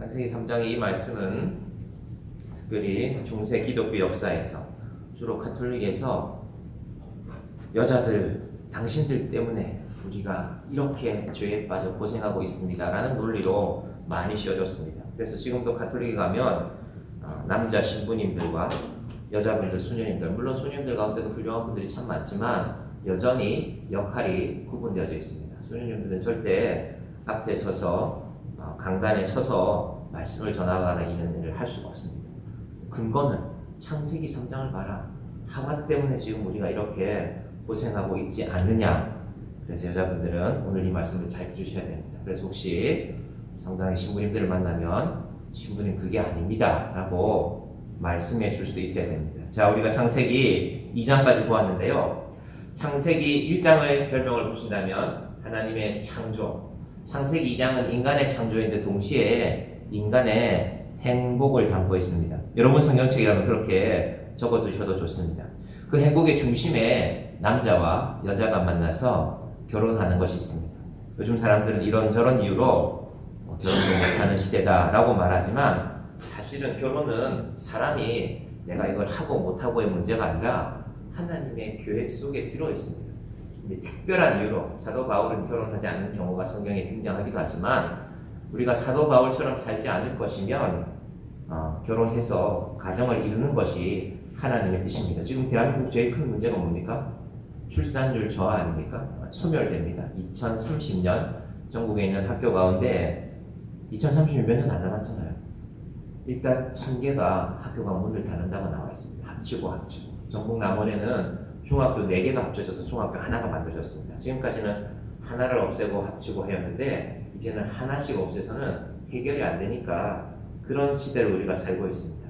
창세기 3장의 이 말씀은 특별히 중세 기독교 역사에서 주로 가톨릭에서 여자들, 당신들 때문에 우리가 이렇게 죄에 빠져 고생하고 있습니다 라는 논리로 많이 씌워졌습니다. 그래서 지금도 가톨릭에 가면 남자 신부님들과 여자분들, 수녀님들, 물론 수녀님들 가운데도 훌륭한 분들이 참 많지만 여전히 역할이 구분되어져 있습니다. 수녀님들은 절대 앞에 서서 강단에 서서 말씀을 전하거나 이런 일을 할 수가 없습니다. 근거는 창세기 3장을 봐라. 하와 때문에 지금 우리가 이렇게 고생하고 있지 않느냐. 그래서 여자분들은 오늘 이 말씀을 잘 들으셔야 됩니다. 그래서 혹시 성당의 신부님들을 만나면 신부님 그게 아닙니다 라고 말씀해 줄 수도 있어야 됩니다. 자, 우리가 창세기 2장까지 보았는데요. 창세기 1장의 별명을 보신다면 하나님의 창조, 창세기 2장은 인간의 창조인데 동시에 인간의 행복을 담고 있습니다. 여러분 성경책이라면 그렇게 적어두셔도 좋습니다. 그 행복의 중심에 남자와 여자가 만나서 결혼하는 것이 있습니다. 요즘 사람들은 이런저런 이유로 결혼도 못하는 시대다라고 말하지만 사실은 결혼은 사람이 내가 이걸 하고 못하고의 문제가 아니라 하나님의 계획 속에 들어있습니다. 근데 특별한 이유로 사도 바울은 결혼하지 않는 경우가 성경에 등장하기도 하지만 우리가 사도 바울처럼 살지 않을 것이면 결혼해서 가정을 이루는 것이 하나님의 뜻입니다. 지금 대한민국 제일 큰 문제가 뭡니까? 출산율 저하 아닙니까? 소멸됩니다. 2030년 전국에 있는 학교 가운데 2030년 몇 년 안 남았잖아요. 일단 1000개가 학교가 문을 닫는다고 나와 있습니다. 합치고 전국 남원에는 중학교 4개가 합쳐져서 중학교 하나가 만들어졌습니다. 지금까지는 하나를 없애고 합치고 하였는데 이제는 하나씩 없애서는 해결이 안 되니까 그런 시대를 우리가 살고 있습니다.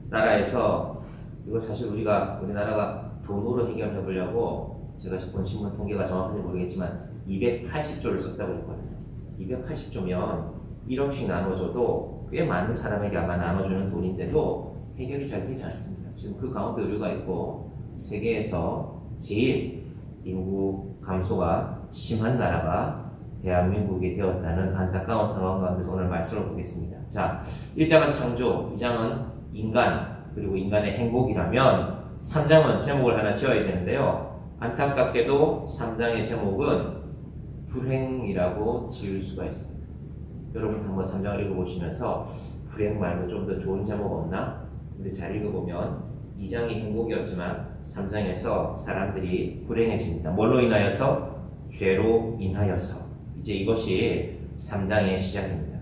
나라에서 이거 사실 우리나라가 돈으로 해결해 보려고 제가 본 신문 통계가 정확한지 모르겠지만 280조를 썼다고 했거든요. 280조면 1억씩 나눠줘도 꽤 많은 사람에게 아마 나눠주는 돈인데도 해결이 잘 되지 않습니다. 지금 그 가운데 의료가 있고 세계에서 제일 인구 감소가 심한 나라가 대한민국이 되었다는 안타까운 상황 가운데서 오늘 말씀을 보겠습니다. 자, 1장은 창조, 2장은 인간, 그리고 인간의 행복이라면 3장은 제목을 하나 지어야 되는데요. 안타깝게도 3장의 제목은 불행이라고 지을 수가 있습니다. 여러분 한번 3장을 읽어보시면서 불행 말고 좀 더 좋은 제목 없나? 근데 잘 읽어보면 2장이 행복이었지만 3장에서 사람들이 불행해집니다. 뭘로 인하여서? 죄로 인하여서. 이제 이것이 3장의 시작입니다.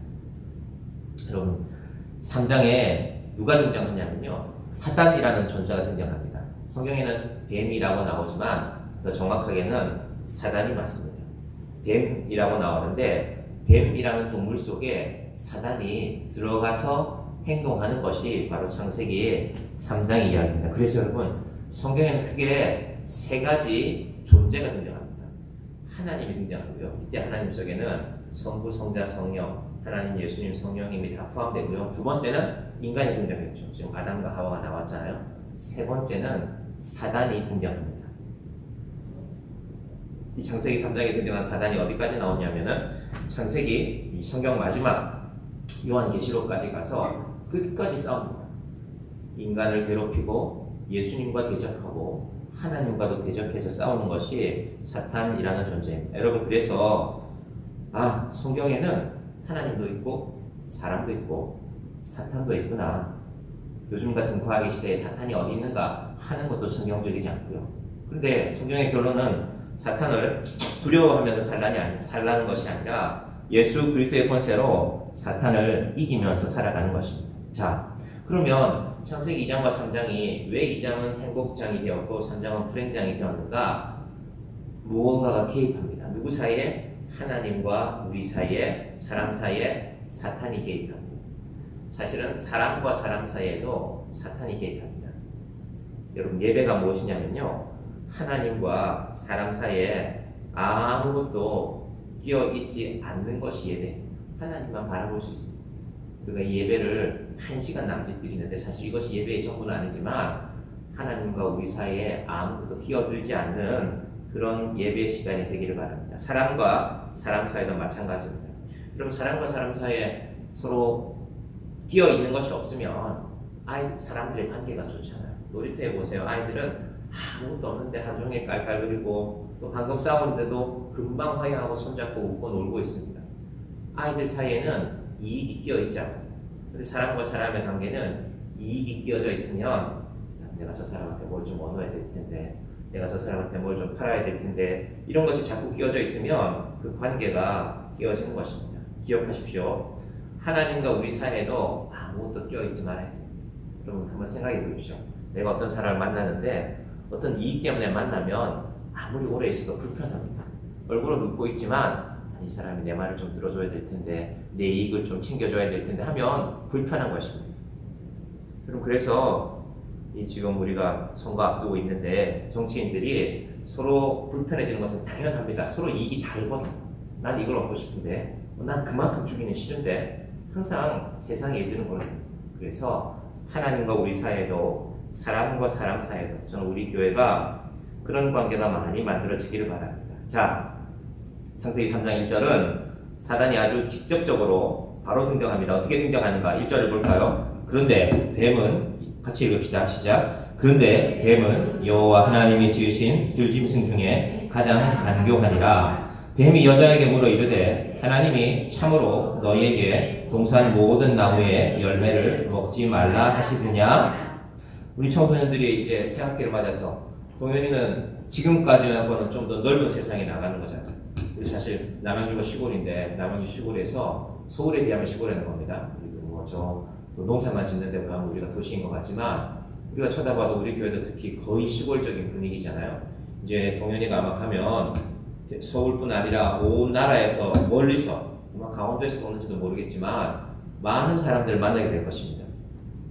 여러분 3장에 누가 등장하냐면요. 사단이라는 존재가 등장합니다. 성경에는 뱀이라고 나오지만 더 정확하게는 사단이 맞습니다. 뱀이라고 나오는데 뱀이라는 동물 속에 사단이 들어가서 행동하는 것이 바로 창세기 3장의 이야기입니다. 그래서 여러분 성경에는 크게 3가지 존재가 등장합니다. 하나님이 등장하고요. 이때 하나님 속에는 성부, 성자, 성령, 하나님, 예수님, 성령님이 다 포함되고요. 두 번째는 인간이 등장했죠. 지금 아담과 하와가 나왔잖아요. 세 번째는 사단이 등장합니다. 이 창세기 3장에 등장한 사단이 어디까지 나오냐면은 창세기 이 성경 마지막 요한계시록까지 가서 끝까지 싸웁니다. 인간을 괴롭히고 예수님과 대적하고 하나님과도 대적해서 싸우는 것이 사탄이라는 존재입니다. 여러분 그래서 성경에는 하나님도 있고 사람도 있고 사탄도 있구나. 요즘 같은 과학의 시대에 사탄이 어디 있는가 하는 것도 성경적이지 않고요. 그런데 성경의 결론은 사탄을 두려워하면서 살라는 것이 아니라 예수 그리스도의 권세로 사탄을 이기면서 살아가는 것입니다. 자, 그러면 창세기 2장과 3장이 왜 2장은 행복장이 되었고 3장은 불행장이 되었는가? 무언가가 개입합니다. 누구 사이에? 하나님과 우리 사이에, 사람 사이에 사탄이 개입합니다. 사실은 사람과 사람 사이에도 사탄이 개입합니다. 여러분 예배가 무엇이냐면요. 하나님과 사람 사이에 아무것도 끼어있지 않는 것이 예배. 하나님만 바라볼 수 있습니다. 우리가 이 예배를 1시간 남짓 드리는데 사실 이것이 예배의 전부는 아니지만 하나님과 우리 사이에 아무것도 끼어들지 않는 그런 예배 시간이 되기를 바랍니다. 사람과 사람 사이도 마찬가지입니다. 그럼 사람과 사람 사이에 서로 끼어 있는 것이 없으면 사람들의 관계가 좋잖아요. 놀이터에 보세요. 아이들은 아무것도 없는데 하루 종일 깔깔거리고 또 방금 싸우는데도 금방 화해하고 손잡고 웃고 놀고 있습니다. 아이들 사이에는 이익이 끼어 있지 않아요. 근데 사람과 사람의 관계는 이익이 끼어져 있으면 내가 저 사람한테 뭘 좀 얻어야 될 텐데, 내가 저 사람한테 뭘 좀 팔아야 될 텐데, 이런 것이 자꾸 끼어져 있으면 그 관계가 끼어지는 것입니다. 기억하십시오. 하나님과 우리 사이에도 아무것도 끼어있지 말아야 됩니다. 여러분 한번 생각해 보십시오. 내가 어떤 사람을 만나는데 어떤 이익 때문에 만나면 아무리 오래 있어도 불편합니다. 얼굴은 웃고 있지만 이 사람이 내 말을 좀 들어줘야 될 텐데, 내 이익을 좀 챙겨줘야 될 텐데 하면 불편한 것입니다. 그럼 그래서 지금 우리가 선거 앞두고 있는데 정치인들이 서로 불편해지는 것은 당연합니다. 서로 이익이 다르거든요. 난 이걸 얻고 싶은데, 난 그만큼 주기는 싫은데, 항상 세상에 일들은 그렇습니다. 그래서 하나님과 우리 사이에도, 사람과 사람 사이에도, 저는 우리 교회가 그런 관계가 많이 만들어지기를 바랍니다. 자, 창세기 3장 1절은 사단이 아주 직접적으로 바로 등장합니다. 어떻게 등장하는가? 1절을 볼까요? 그런데 뱀은, 같이 읽읍시다. 시작. 그런데 뱀은 여호와 하나님이 지으신 들짐승 중에 가장 간교하니라. 뱀이 여자에게 물어 이르되 하나님이 참으로 너희에게 동산 모든 나무의 열매를 먹지 말라 하시느냐? 우리 청소년들이 이제 새 학기를 맞아서 동현이는 지금까지하고는 좀 더 넓은 세상에 나가는 거잖아요. 우리 사실 남양주가 시골인데 남양주 시골에서 서울에 비하면 시골에는 겁니다. 그리고 뭐저 농사만 짓는 데 보면 우리가 도시인 것 같지만 우리가 쳐다봐도 우리 교회도 특히 거의 시골적인 분위기잖아요. 이제 동현이가 아마 가면 서울뿐 아니라 온 나라에서 멀리서 아마 강원도에서 오는지도 모르겠지만 많은 사람들을 만나게 될 것입니다.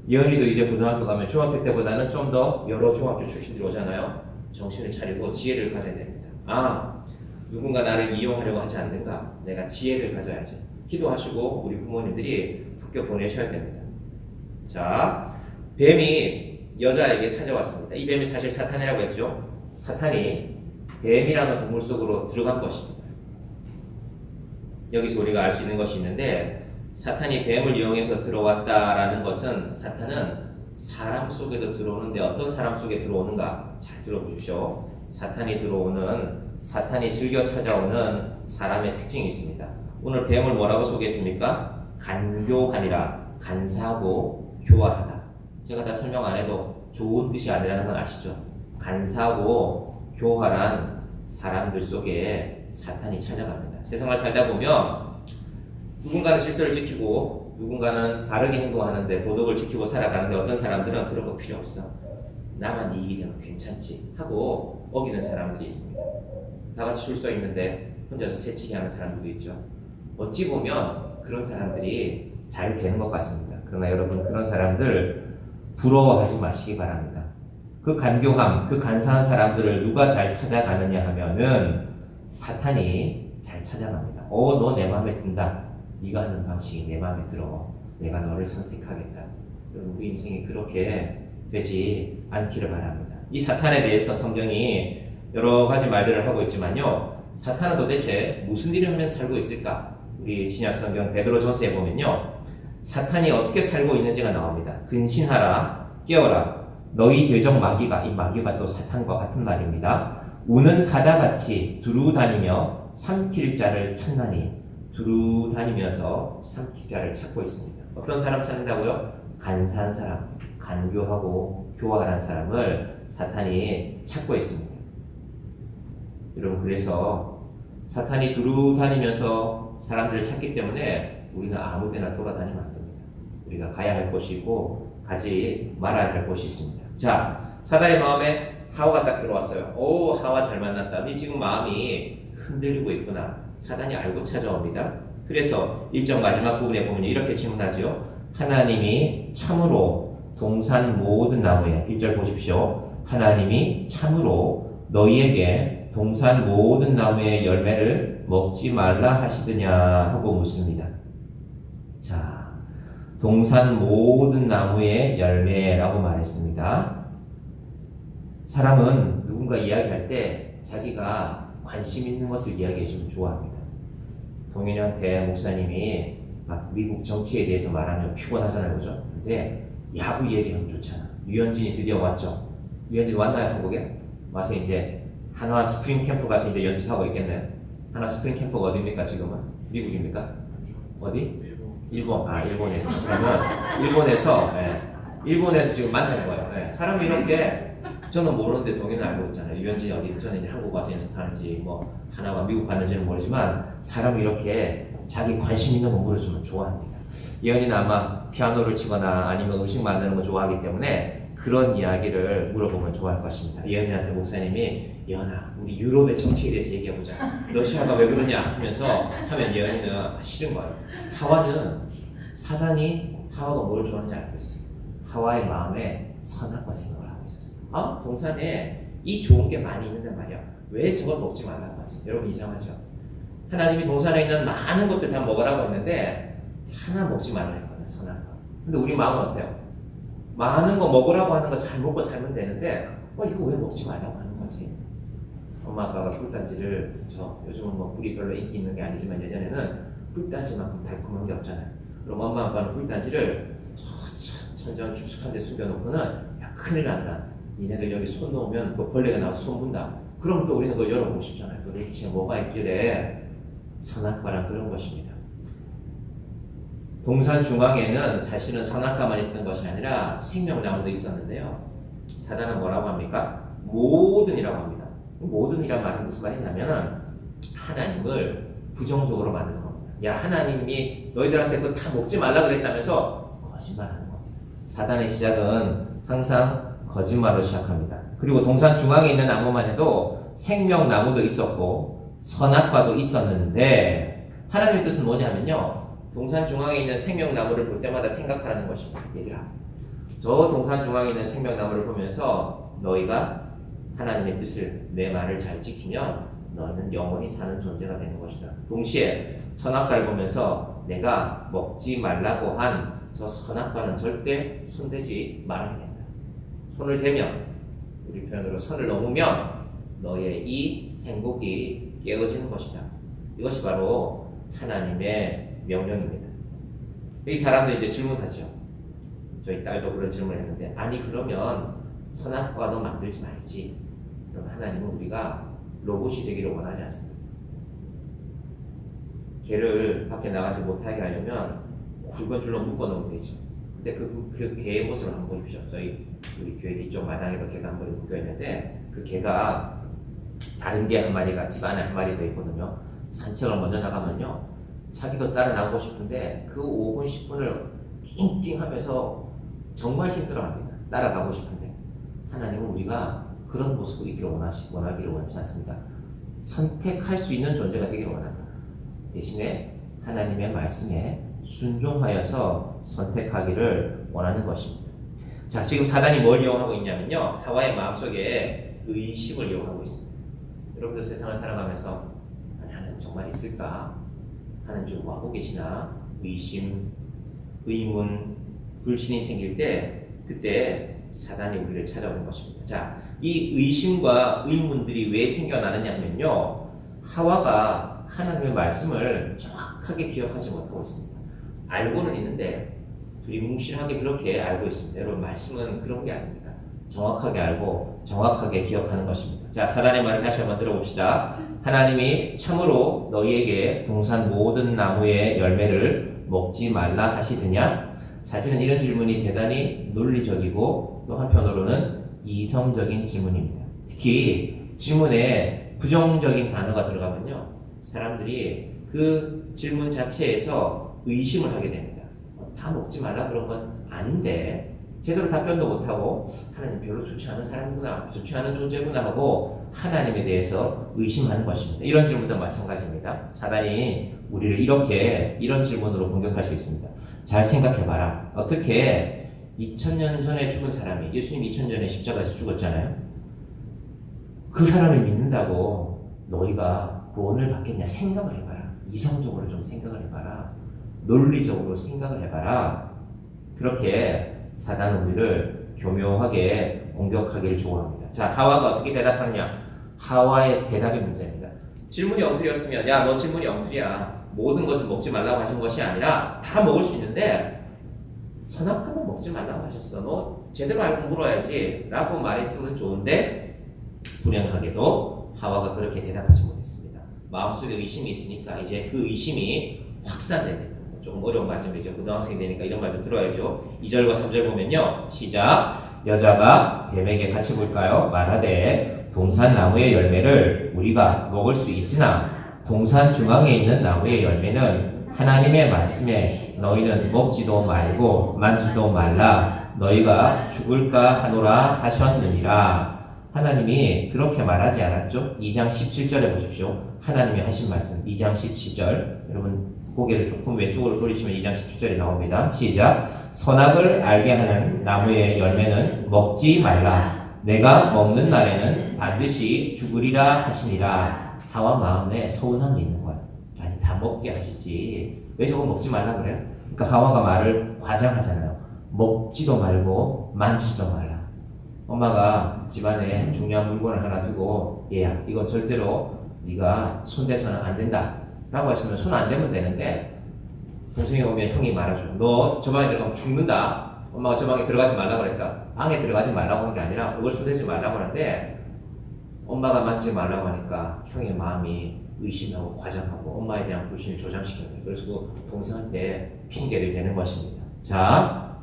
예언이도 이제 고등학교 가면 중학교 때보다는 좀 더 여러 중학교 출신들이 오잖아요. 정신을 차리고 지혜를 가져야 됩니다. 누군가 나를 이용하려고 하지 않는가? 내가 지혜를 가져야지. 기도하시고 우리 부모님들이 학교 보내셔야 됩니다. 자, 뱀이 여자에게 찾아왔습니다. 이 뱀이 사실 사탄이라고 했죠. 사탄이 뱀이라는 동물 속으로 들어간 것입니다. 여기서 우리가 알 수 있는 것이 있는데, 사탄이 뱀을 이용해서 들어왔다라는 것은, 사탄은 사람 속에도 들어오는데 어떤 사람 속에 들어오는가? 잘 들어보십시오. 사탄이 즐겨 찾아오는 사람의 특징이 있습니다. 오늘 뱀을 뭐라고 소개했습니까? 간교하니라. 간사하고 교활하다. 제가 다 설명 안 해도 좋은 뜻이 아니라는 건 아시죠? 간사하고 교활한 사람들 속에 사탄이 찾아갑니다. 세상을 살다 보면 누군가는 질서를 지키고 누군가는 바르게 행동하는데, 도덕을 지키고 살아가는데, 어떤 사람들은 그런 거 필요 없어. 나만 이익이 되면 괜찮지 하고 어기는 사람들이 있습니다. 다 같이 줄 서 있는데 혼자서 새치기 하는 사람들도 있죠. 어찌 보면 그런 사람들이 잘 되는 것 같습니다. 그러나 여러분, 그런 사람들 부러워하지 마시기 바랍니다. 그 간교함, 그 간사한 사람들을 누가 잘 찾아가느냐 하면은 사탄이 잘 찾아갑니다. 너 내 마음에 든다. 네가 하는 방식이 내 마음에 들어. 내가 너를 선택하겠다. 여러분, 우리 인생이 그렇게 되지 않기를 바랍니다. 이 사탄에 대해서 성경이 여러 가지 말들을 하고 있지만요, 사탄은 도대체 무슨 일을 하면서 살고 있을까? 우리 신약성경 베드로전서에 보면요, 사탄이 어떻게 살고 있는지가 나옵니다. 근신하라, 깨어라. 너희 대적 마귀가, 이 마귀가 또 사탄과 같은 말입니다. 우는 사자같이 두루 다니며 삼킬 자를 찾나니. 두루 다니면서 삼킬 자를 찾고 있습니다. 어떤 사람 찾는다고요? 간사한 사람, 간교하고 교활한 사람을 사탄이 찾고 있습니다. 여러분, 그래서 사탄이 두루 다니면서 사람들을 찾기 때문에 우리는 아무 데나 돌아다니면 안 됩니다. 우리가 가야 할 곳이 있고 가지 말아야 할 곳이 있습니다. 자, 사단의 마음에 하와가 딱 들어왔어요. 하와 잘 만났다. 네 지금 마음이 흔들리고 있구나. 사단이 알고 찾아옵니다. 그래서 1장 마지막 부분에 보면 이렇게 질문하죠. 하나님이 참으로 동산 모든 나무에, 1절 보십시오. 하나님이 참으로 너희에게 동산 모든 나무의 열매를 먹지 말라 하시더냐 하고 묻습니다. 자, 동산 모든 나무의 열매라고 말했습니다. 사람은 누군가 이야기할 때 자기가 관심 있는 것을 이야기해주면 좋아합니다. 동현이한테 목사님이 막 미국 정치에 대해서 말하면 피곤하잖아요, 그죠? 근데 야구 얘기하면 좋잖아. 류현진이 드디어 왔죠. 류현진 왔나요, 한국에? 와서 이제 한화 스프링 캠프 가서 이제 연습하고 있겠네요. 한화 스프링 캠프가 어디입니까, 지금은? 미국입니까? 어디? 일본. 아, 일본에서. 그러면 일본에서, 일본에서 지금 만난 거예요. 사람이 이렇게 저는 모르는데 동현은 알고 있잖아요. 유현진이 어디 저는 이제 한국 와서 연습하는지 뭐 하나가 미국 갔는지는 모르지만 사람이 이렇게 자기 관심 있는 거 물어주면 좋아합니다. 예언이는 아마 피아노를 치거나 아니면 음식 만드는 거 좋아하기 때문에 그런 이야기를 물어보면 좋아할 것입니다. 예언이한테 목사님이 예언아 우리 유럽의 정치에 대해서 얘기해보자. 러시아가 왜 그러냐 하면서 하면 예언이는 싫은 거예요. 하와는 사단이 하와가 뭘 좋아하는지 알고 있어요. 하와의 마음에 선악과 생각을 하고 있었어요. 동산에 이 좋은 게 많이 있는데 말이야. 왜 저걸 먹지 말라고 하지? 여러분 이상하죠? 하나님이 동산에 있는 많은 것들 다 먹으라고 했는데 하나 먹지 말라 했거든, 선악과. 근데 우리 마음은 어때요? 많은 거 먹으라고 하는 거 잘 먹고 살면 되는데 이거 왜 먹지 말라고 하는 거지? 엄마 아빠가 꿀단지를 요즘은 뭐 꿀이 별로 인기 있는 게 아니지만 예전에는 꿀단지만큼 달콤한 게 없잖아요. 그럼 엄마 아빠는 꿀단지를 천정 깊숙한 데 숨겨놓고는 야 큰일 난다. 니네들 여기 손 놓으면 그 벌레가 나와서 손 분다. 그럼 또 우리는 그걸 열어보고 싶잖아요. 도대체 뭐가 있길래 선악과란 그런 것입니다. 동산 중앙에는 사실은 선악과만 있었던 것이 아니라 생명나무도 있었는데요. 사단은 뭐라고 합니까? 모든이라고 합니다. 모든이란 말은 무슨 말이냐면 하나님을 부정적으로 만드는 겁니다. 야 하나님이 너희들한테 그거 다 먹지 말라 그랬다면서 거짓말하는 겁니다. 사단의 시작은 항상 거짓말로 시작합니다. 그리고 동산 중앙에 있는 나무만 해도 생명나무도 있었고 선악과도 있었는데 하나님의 뜻은 뭐냐면요. 동산 중앙에 있는 생명나무를 볼 때마다 생각하라는 것입니다. 얘들아, 저 동산 중앙에 있는 생명나무를 보면서 너희가 하나님의 뜻을 내 말을 잘 지키면 너희는 영원히 사는 존재가 되는 것이다. 동시에 선악과를 보면서 내가 먹지 말라고 한 저 선악과는 절대 손대지 말아야 된다. 손을 대면 우리 표현으로 선을 넘으면 너의 이 행복이 깨어지는 것이다. 이것이 바로 하나님의 명령입니다. 이 사람들이 이제 질문하죠. 저희 딸도 그런 질문을 했는데 아니 그러면 선악과도 만들지 말지. 그럼 하나님은 우리가 로봇이 되기를 원하지 않습니다. 개를 밖에 나가지 못하게 하려면 굵은 줄로 묶어놓으면 되죠. 근데 그 개의 모습을 한번 보십시오. 우리 교회 뒤쪽 마당에도 개가 한 마리 묶여있는데 그 개가 다른 개 한 마리가 집 안에 한 마리 더 있거든요. 산책을 먼저 나가면요. 자기도 따라 나오고 싶은데 그 5분, 10분을 낑낑 하면서 정말 힘들어합니다. 따라가고 싶은데 하나님은 우리가 그런 모습을 있기를 원하기를 원치 않습니다. 선택할 수 있는 존재가 되기를 원합니다. 대신에 하나님의 말씀에 순종하여서 선택하기를 원하는 것입니다. 자, 지금 사단이 뭘 이용하고 있냐면요. 하와의 마음속에 의심을 이용하고 있습니다. 여러분들 세상을 살아가면서 하나님 정말 있을까? 하나님 지금 뭐하고 계시나? 의심, 의문, 불신이 생길 때 그때 사단이 우리를 찾아오는 것입니다. 자, 이 의심과 의문들이 왜 생겨나느냐면요. 하와가 하나님의 말씀을 정확하게 기억하지 못하고 있습니다. 알고는 있는데 두리뭉실하게 그렇게 알고 있습니다. 여러분 말씀은 그런 게 아닙니다. 정확하게 알고 정확하게 기억하는 것입니다. 자, 사단의 말을 다시 한번 들어봅시다. 하나님이 참으로 너희에게 동산 모든 나무의 열매를 먹지 말라 하시느냐? 사실은 이런 질문이 대단히 논리적이고 또 한편으로는 이성적인 질문입니다. 특히 질문에 부정적인 단어가 들어가면요. 사람들이 그 질문 자체에서 의심을 하게 됩니다. 다 먹지 말라 그런 건 아닌데 제대로 답변도 못하고 하나님 별로 좋지 않은 사람이구나, 좋지 않은 존재구나 하고 하나님에 대해서 의심하는 것입니다. 이런 질문도 마찬가지입니다. 사단이 우리를 이런 질문으로 공격할 수 있습니다. 잘 생각해봐라. 어떻게 2000년 전에 죽은 사람이 예수님 2000년 전에 십자가에서 죽었잖아요. 그 사람을 믿는다고 너희가 구원을 받겠냐? 생각을 해봐라. 이성적으로 좀 생각을 해봐라. 논리적으로 생각을 해봐라. 그렇게 사단은 우리를 교묘하게 공격하기를 좋아합니다. 자, 하와가 어떻게 대답하느냐? 하와의 대답이 문제입니다. 질문이 엉터리였으면 야 너 질문이 엉터리야. 모든 것을 먹지 말라고 하신 것이 아니라 다 먹을 수 있는데 선악과는 먹지 말라고 하셨어. 너 제대로 알고 물어야지 라고 말했으면 좋은데 불행하게도 하와가 그렇게 대답하지 못했습니다. 마음속에 의심이 있으니까 이제 그 의심이 확산됩니다. 조금 어려운 말씀이죠. 고등학생 되니까 이런 말도 들어야죠. 2절과 3절 보면요. 시작. 여자가 뱀에게 같이 볼까요? 말하되 동산 나무의 열매를 우리가 먹을 수 있으나 동산 중앙에 있는 나무의 열매는 하나님의 말씀에 너희는 먹지도 말고 만지도 말라 너희가 죽을까 하노라 하셨느니라. 하나님이 그렇게 말하지 않았죠? 2장 17절에 보십시오. 하나님이 하신 말씀 2장 17절 여러분 고개를 조금 왼쪽으로 돌리시면 2장 17절이 나옵니다. 시작. 선악을 알게 하는 나무의 열매는 먹지 말라. 내가 먹는 날에는 반드시 죽으리라 하시니라. 하와 마음에 서운함이 있는 거야. 아니 다 먹게 하시지. 왜 저거 먹지 말라 그래요? 그러니까 하와가 말을 과장하잖아요. 먹지도 말고 만지지도 말라. 엄마가 집안에 중요한 물건을 하나 두고 얘야 이거 절대로 네가 손대서는 안 된다 라고 했으면 손 안 대면 되는데 동생이 오면 형이 말하죠. 너 저 방에 들어가면 죽는다. 엄마가 저 방에 들어가지 말라고 그랬다. 방에 들어가지 말라고 한 게 아니라 그걸 손대지 말라고 하는데 엄마가 만지지 말라고 하니까 형의 마음이 의심하고 과장하고 엄마에 대한 불신을 조장시키는 거죠. 그래서 그 동생한테 핑계를 대는 것입니다. 자,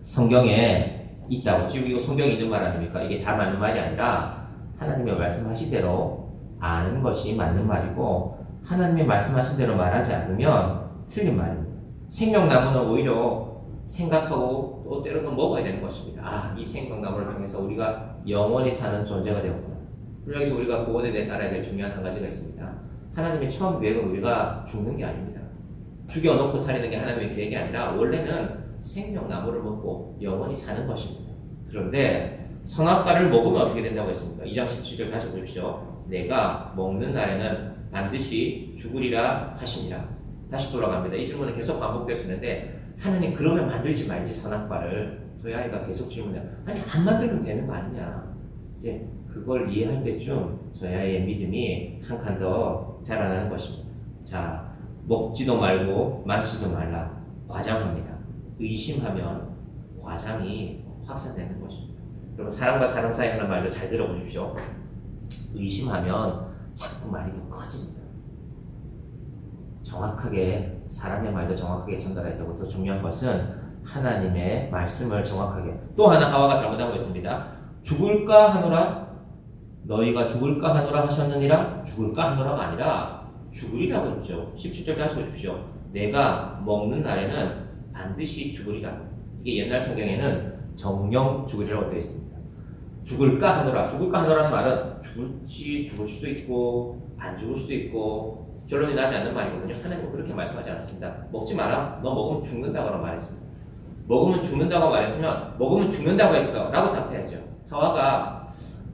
성경에 있다고. 지금 이거 성경에 있는 말 아닙니까? 이게 다 맞는 말이 아니라 하나님의 말씀하신 대로 아는 것이 맞는 말이고 하나님의 말씀하신 대로 말하지 않으면 틀린 말입니다. 생명나무는 오히려 생각하고 또 때로는 먹어야 되는 것입니다. 아, 이 생명나무를 통해서 우리가 영원히 사는 존재가 되었구나. 여기서 우리가 구원에 대해서 알아야 될 중요한 한 가지가 있습니다. 하나님의 처음 계획은 우리가 죽는 게 아닙니다. 죽여놓고 살리는 게 하나님의 계획이 아니라 원래는 생명나무를 먹고 영원히 사는 것입니다. 그런데 선악과를 먹으면 어떻게 된다고 했습니까? 2장 17절 다시 보십시오. 내가 먹는 날에는 반드시 죽으리라 하시니라. 다시 돌아갑니다. 이 질문은 계속 반복되었는데 하나님 그러면 만들지 말지 선악과를. 저희 아이가 계속 질문해요. 아니 안 만들면 되는 거 아니냐. 이제 그걸 이해할 때쯤 저희 아이의 믿음이 한 칸 더 자라나는 것입니다. 자, 먹지도 말고 만지지도 말라. 과장합니다. 의심하면 과장이 확산되는 것입니다. 여러분 사람과 사람 사이 하는 말도 잘 들어보십시오. 의심하면 자꾸 말이 더 커집니다. 정확하게 사람의 말도 정확하게 전달했다고 더 중요한 것은 하나님의 말씀을 정확하게. 또 하나 하와가 잘못하고 있습니다. 죽을까 하노라 너희가 죽을까 하노라 하셨느니라. 죽을까 하노라가 아니라 죽으리라고 했죠. 17절 다시 보십시오. 내가 먹는 날에는 반드시 죽으리라. 이게 옛날 성경에는 정령 죽으리라고 되어 있습니다. 죽을까 하노라. 죽을까 하노라는 말은 죽을 수도 있고 안 죽을 수도 있고 결론이 나지 않는 말이거든요. 하나님은 그렇게 말씀하지 않았습니다. 먹지 마라. 너 먹으면 죽는다고 말했습니다. 먹으면 죽는다고 말했으면 먹으면 죽는다고 했어 라고 답해야죠. 하와가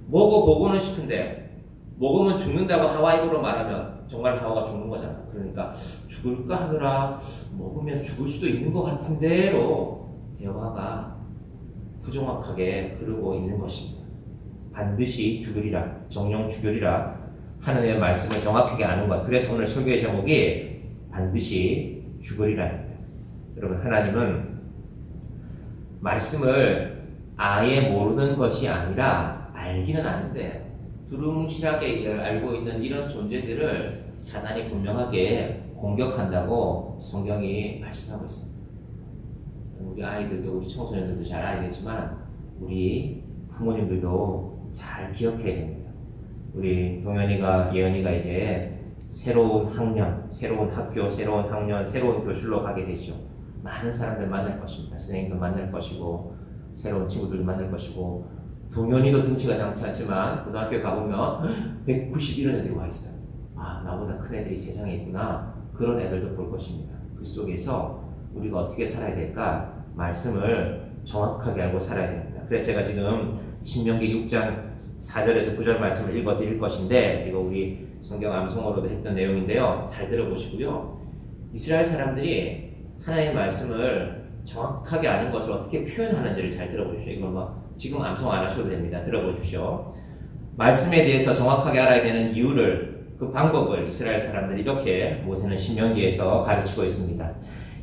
먹어보고는 싶은데 먹으면 죽는다고 하와 입으로 말하면 정말 하와가 죽는 거잖아. 그러니까 죽을까 하노라. 먹으면 죽을 수도 있는 것 같은데로 대화가 부정확하게 흐르고 있는 것입니다. 반드시 죽으리라. 정령 죽으리라. 하나님의 말씀을 정확하게 아는 것. 그래서 오늘 설교의 제목이 반드시 죽으리라입니다. 여러분 하나님은 말씀을 아예 모르는 것이 아니라 알기는 아는데 두루뭉실하게 알고 있는 이런 존재들을 사단이 분명하게 공격한다고 성경이 말씀하고 있습니다. 우리 아이들도 우리 청소년들도 잘 알겠지만 우리 부모님들도 잘 기억해야 됩니다. 우리 동현이가 예언이가 이제 새로운 학년, 새로운 학교, 새로운 학년, 새로운 교실로 가게 되죠. 많은 사람들 만날 것입니다. 선생님도 만날 것이고 새로운 친구들도 만날 것이고 동현이도 등치가 장치 않지만 고등학교에 가보면 191은 애들이 와 있어요. 아, 나보다 큰 애들이 세상에 있구나. 그런 애들도 볼 것입니다. 그 속에서 우리가 어떻게 살아야 될까? 말씀을 정확하게 알고 살아야 됩니다. 그래서 제가 지금 신명기 6장 4절에서 9절 말씀을 읽어 드릴 것인데 이거 우리 성경 암송어로도 했던 내용인데요. 잘 들어보시고요. 이스라엘 사람들이 하나님의 말씀을 정확하게 아는 것을 어떻게 표현하는지를 잘 들어보십시오. 이건 지금 암송 안 하셔도 됩니다. 들어보십시오. 말씀에 대해서 정확하게 알아야 되는 이유를 그 방법을 이스라엘 사람들이 이렇게 모세는 신명기에서 가르치고 있습니다.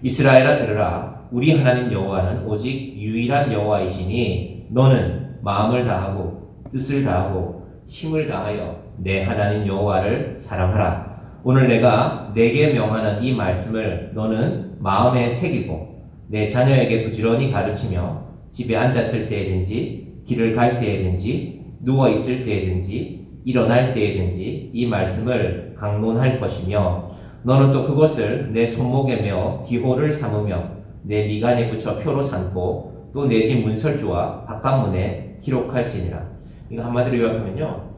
이스라엘아 들으라. 우리 하나님 여호와는 오직 유일한 여호와이시니 너는 마음을 다하고 뜻을 다하고 힘을 다하여 내 하나님 여호와를 사랑하라. 오늘 내가 내게 명하는 이 말씀을 너는 마음에 새기고 내 자녀에게 부지런히 가르치며 집에 앉았을 때에든지 길을 갈 때에든지 누워 있을 때에든지 일어날 때에든지 이 말씀을 강론할 것이며 너는 또 그것을 내 손목에 메어 기호를 삼으며 내 미간에 붙여 표로 삼고 또 내 집 문설주와 바깥문에 기록할지니라. 이거 한마디로 요약하면요,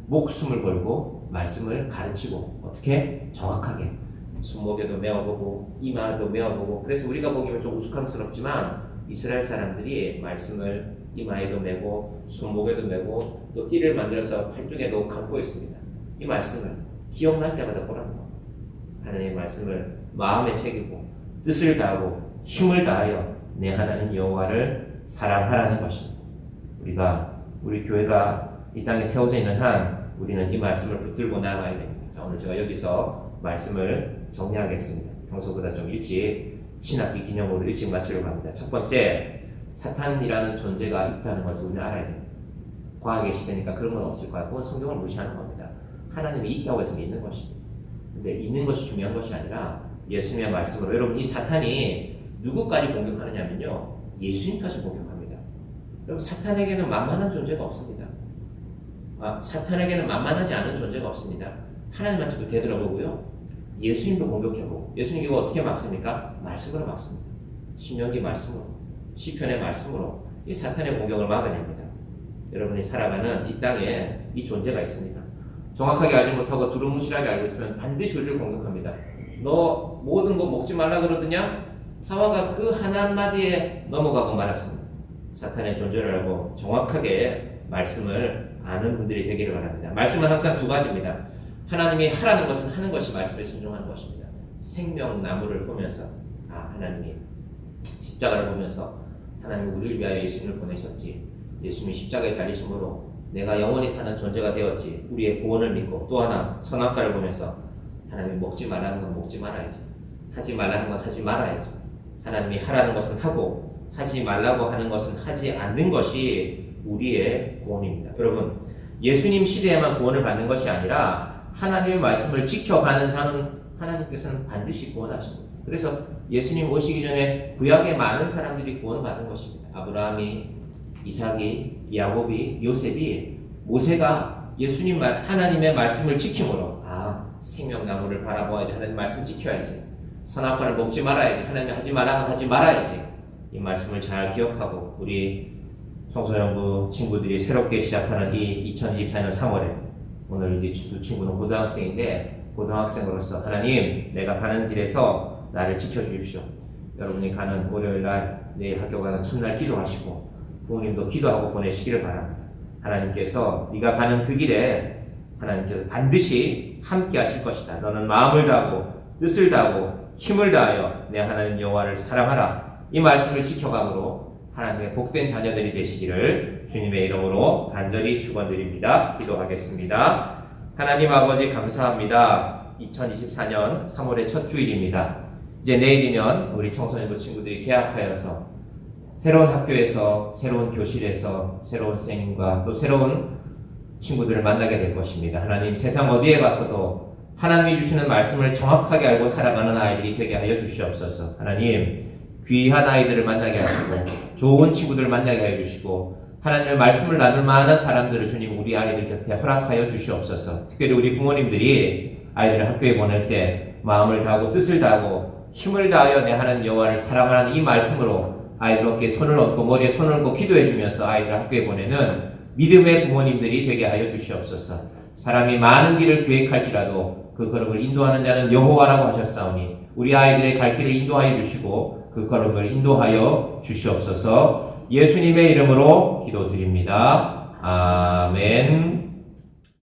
목숨을 걸고 말씀을 가르치고 어떻게 정확하게 손목에도 메어보고 이마에도 메어보고. 그래서 우리가 보기엔 좀 우스꽝스럽지만 이스라엘 사람들이 말씀을 이마에도 메고 손목에도 메고 또 띠를 만들어서 팔뚝에도 감고 있습니다. 이 말씀을 기억날 때마다 보라는 겁니다. 하나님의 말씀을 마음에 새기고 뜻을 다하고 힘을 다하여 내 하나님 여호와를 사랑하라는 것입니다. 우리 교회가 이 땅에 세워져 있는 한 우리는 이 말씀을 붙들고 나아가야 됩니다. 자, 오늘 제가 여기서 말씀을 정리하겠습니다. 평소보다 좀 일찍 신학기 기념으로 일찍 마치려고 합니다. 첫 번째, 사탄이라는 존재가 있다는 것을 우리는 알아야 됩니다. 과학의 시대니까 그런 건 없을 거야. 그건 성경을 무시하는 겁니다. 하나님이 있다고 해서 있는 것입니다. 근데 있는 것이 중요한 것이 아니라 예수님의 말씀으로, 여러분, 이 사탄이 누구까지 공격하느냐면요, 예수님까지 공격합니다. 여러분, 사탄에게는 만만한 존재가 없습니다. 사탄에게는 만만하지 않은 존재가 없습니다. 하나님한테도 되돌아보고요, 예수님도 공격해보고. 예수님 이거 어떻게 막습니까? 말씀으로 막습니다. 신명기 말씀으로, 시편의 말씀으로 이 사탄의 공격을 막아냅니다. 여러분이 살아가는 이 땅에 이 존재가 있습니다. 정확하게 알지 못하고 두루뭉실하게 알고 있으면 반드시 우리를 공격합니다. 너 모든 거 먹지 말라 그러더냐? 하와가 그 한 한마디에 넘어가고 말았습니다. 사탄의 존재를 알고 정확하게 말씀을 아는 분들이 되기를 바랍니다. 말씀은 항상 두 가지입니다. 하나님이 하라는 것은 하는 것이 말씀에 순종하는 것입니다. 생명나무를 보면서 하나님이 십자가를 보면서 하나님이 우리를 위하여 예수님을 보내셨지, 예수님이 십자가에 달리심으로 내가 영원히 사는 존재가 되었지, 우리의 구원을 믿고, 또 하나 선악과를 보면서 하나님이 먹지 말라는 건 먹지 말아야지, 하지 말라는 건 하지 말아야지, 하나님이 하라는 것은 하고 하지 말라고 하는 것은 하지 않는 것이 우리의 구원입니다. 여러분, 예수님 시대에만 구원을 받는 것이 아니라 하나님의 말씀을 지켜가는 자는 하나님께서는 반드시 구원하십니다. 그래서 예수님 오시기 전에 구약의 많은 사람들이 구원받은 것입니다. 아브라함이, 이삭이, 야곱이, 요셉이, 모세가 예수님 하나님의 말씀을 지킴으로 생명나무를 바라보아야지, 하나님 말씀 지켜야지, 선악과를 먹지 말아야지, 하나님 하지 말라면 하지 말아야지, 이 말씀을 잘 기억하고 우리 청소년부 친구들이 새롭게 시작하는 이 2024년 3월에 오늘 이제 두 친구는 고등학생인데 고등학생으로서 하나님, 내가 가는 길에서 나를 지켜주십시오. 여러분이 가는 월요일날, 내일 학교 가는 첫날 기도하시고 부모님도 기도하고 보내시기를 바랍니다. 하나님께서 네가 가는 그 길에 하나님께서 반드시 함께 하실 것이다. 너는 마음을 다하고 뜻을 다하고 힘을 다하여 내 하나님 여호와를 사랑하라. 이 말씀을 지켜감으로 하나님의 복된 자녀들이 되시기를 주님의 이름으로 간절히 축원드립니다. 기도하겠습니다. 하나님 아버지, 감사합니다. 2024년 3월의 첫 주일입니다. 이제 내일이면 우리 청소년부 친구들이 개학하여서 새로운 학교에서, 새로운 교실에서 새로운 선생님과 또 새로운 친구들을 만나게 될 것입니다. 하나님, 세상 어디에 가서도 하나님이 주시는 말씀을 정확하게 알고 살아가는 아이들이 되게 하여 주시옵소서. 하나님, 귀한 아이들을 만나게 하시고 좋은 친구들을 만나게 하여 주시고 하나님의 말씀을 나눌 만한 사람들을 주님 우리 아이들 곁에 허락하여 주시옵소서. 특별히 우리 부모님들이 아이들을 학교에 보낼 때 마음을 다하고 뜻을 다하고 힘을 다하여 내 하나님 여호와를 사랑하는 이 말씀으로 아이들 어깨에 손을 얹고 머리에 손을 얹고 기도해 주면서 아이들을 학교에 보내는 믿음의 부모님들이 되게 하여 주시옵소서. 사람이 많은 길을 계획할지라도 그 걸음을 인도하는 자는 여호와라고 하셨사오니 우리 아이들의 갈 길을 인도하여 주시고 그 걸음을 인도하여 주시옵소서. 예수님의 이름으로 기도드립니다. 아멘.